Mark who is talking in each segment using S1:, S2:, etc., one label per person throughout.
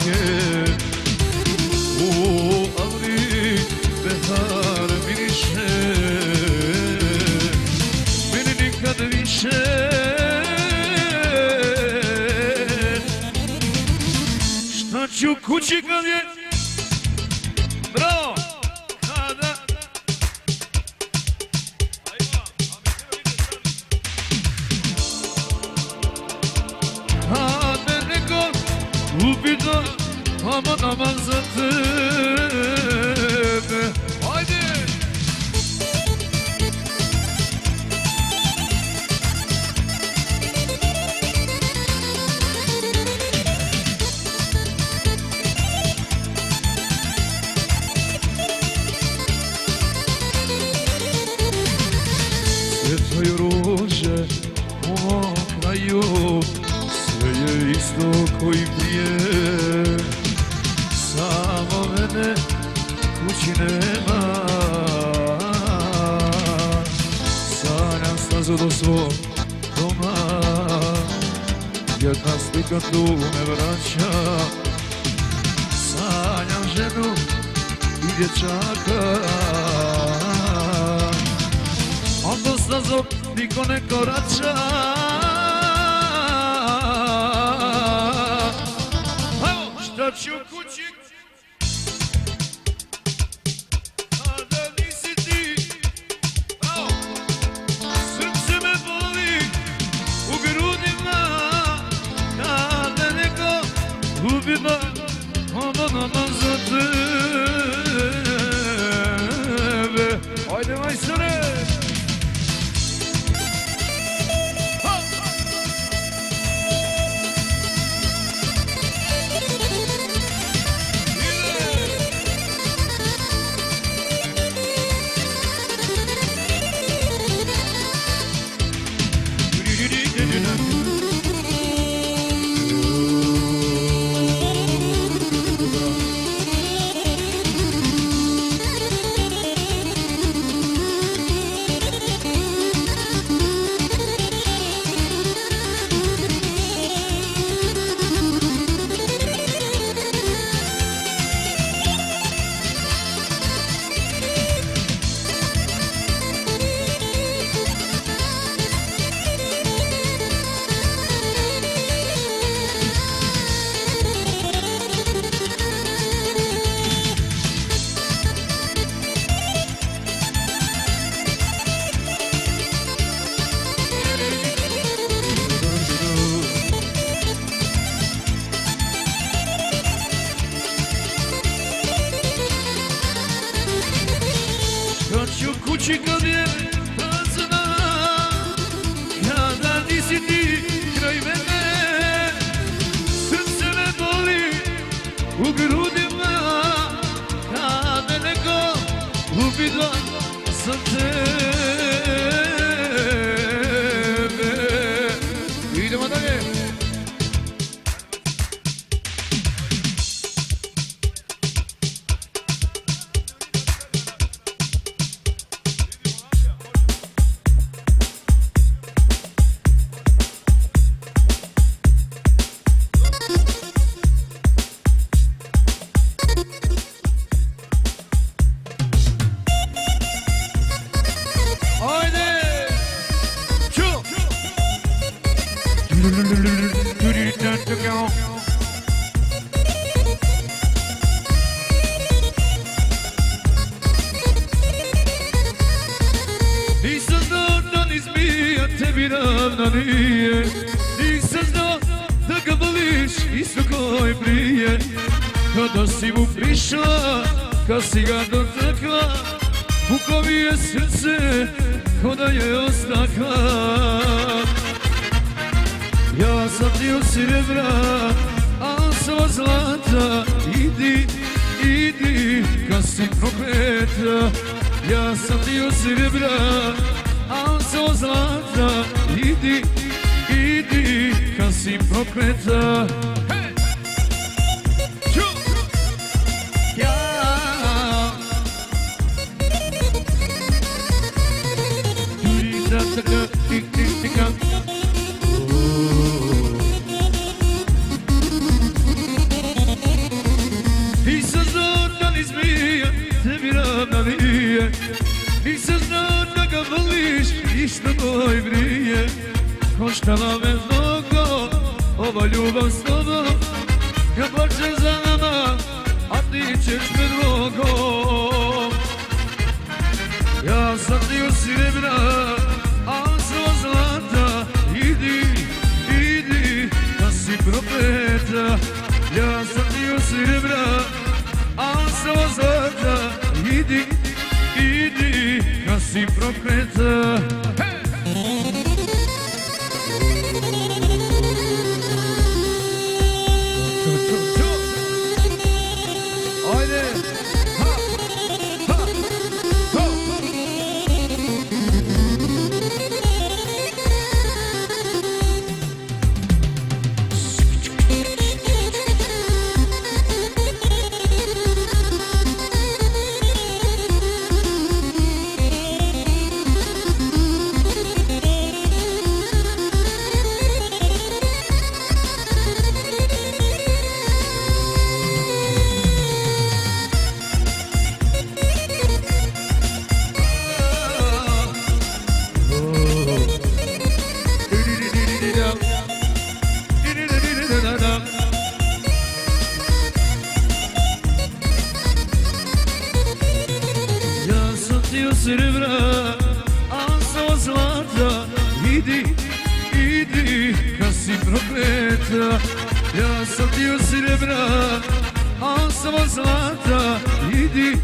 S1: prije. Ali behar miriše, meni nikad više. Šta ću kući kad je, bravo, kada me neko upita, aman za tebe. Ajde! Cvjetaju ruže u mom kraju, sve je isto koji prije. Samo mene kući nema, sanjam stazu do svog doma. Jedna slika tu me vraća, sanjam ženu i dječaka. A to stazom niko ne korača. Evo šta ću kući kada nisi ti. Evo, srce me boli u grudima kada neko ubima aman za tebe. Ajde majstore! Ću kući kad je prazna, kada nisi ti kraj mene. Srce me boli u grudima, kad me neko ubida za tebe. Idemo dalje. Nisam znao da ni zmija tebi ravna nije. Nisam znao da ga voliš isto koji prije. Kada si mu prišla, kad si ga dotakla, puklo mi je srce ko da je ostakla. Ja sam ti od srebra, a sam od zlata. Idi, idi, kad si prokleta. Ja sam ti od srebra, a sam od zlata. Idi, idi, kad si prokleta. prije. Nisam znao da ga voliš, ništa moj vrije. Koštala me mnogo, ova ljubav s tobom. Kad plače za nama, a ti ćeš me drogom. Ja sam ti od srebra, a on svo zlata. Idi, idi, da si prokleta. Ja sam ti od srebra, a on svo zlata. Idi, idi, da si prokleta. Srebra, a svo zlata. Idi, idi, kad si prokleta. Ja sam ti od srebra, a svo zlata. Idi,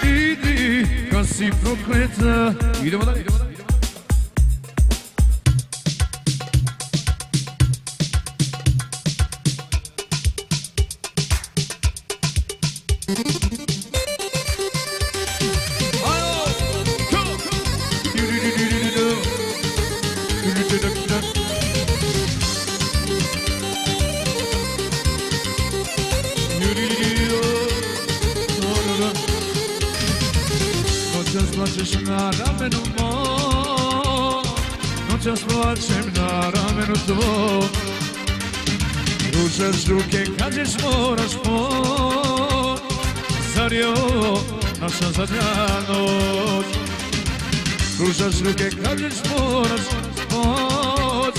S1: idi, kad si prokleta. Idemo dalje, idemo dalje. Plačeš na ramenu mom, noćas plačem na ramenu tvom. Ružaš ruke kad ćeš moraš poć, zar je ovo naša zadnja noć? Ružaš ruke kad ćeš moraš poć,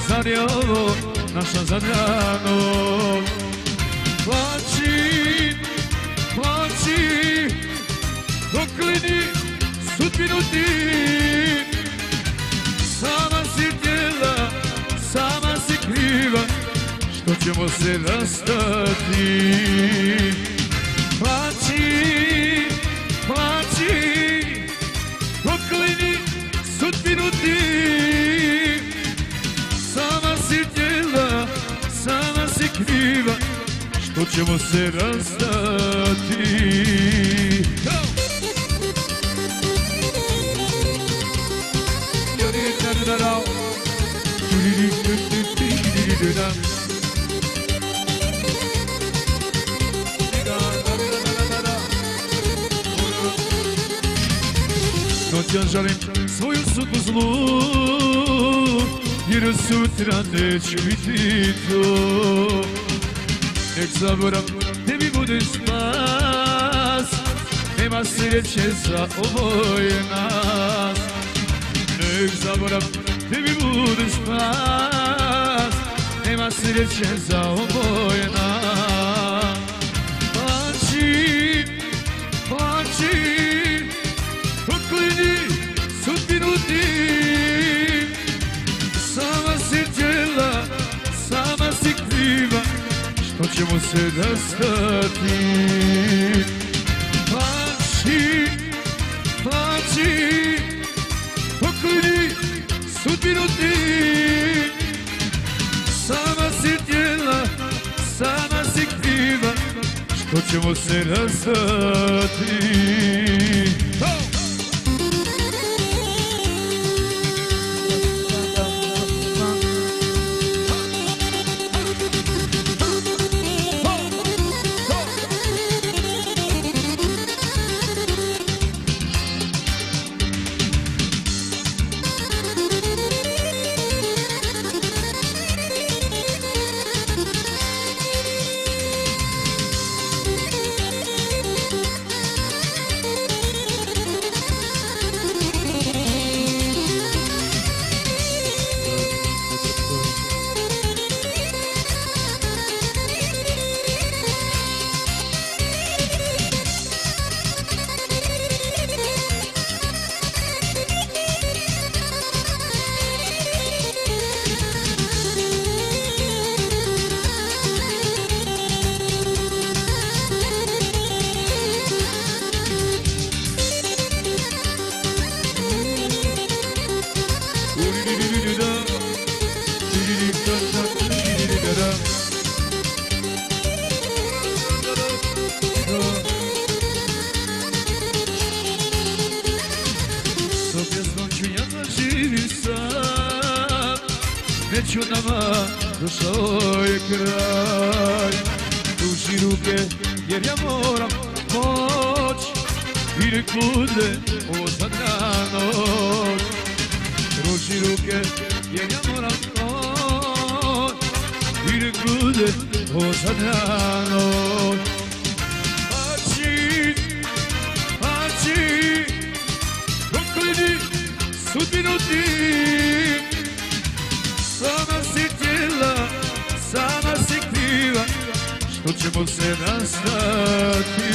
S1: zar je ovo naša zadnja noć? Plači, plači, doklini sudbinu ti. Sama si htjela, sama si kriva, što ćemo se rastati. Plači, plači, poklini sudbinu ti. Sama si htjela, sama si kriva, što ćemo se rastati. Noćas žalim svoju sudbu zlu, jer sutra neću biti tu. Nek zaborav, tebi bude spas, nema sreće za oboje nas. Nek zaborav, tebi bude spas, nema sreće za oboje nas. Plači, plači, poklini sudbinu ti. Sama si htjela, sama si kriva, što ćemo se rastati. Plači, plači, poklini sudbinu ti. Sama si htjela, sama si kriva, što ćemo se rastati. već od nama došao je kraj. Duži ruke jer ja moram moć i nek bude ovo zadnja noć. Duži ruke jer ja moram moć i nek bude ovo zadnja noć. Pači, proklini sudbinu ti. Sama si tijela, sama si kriva, što ćemo se rastati.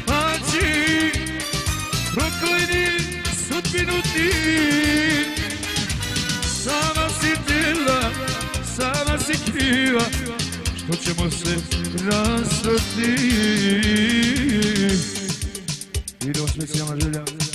S1: Pači, proklini sudbinu ti. Sama si tijela, sama si kriva, što ćemo se rastati. Idemo specijalna želja.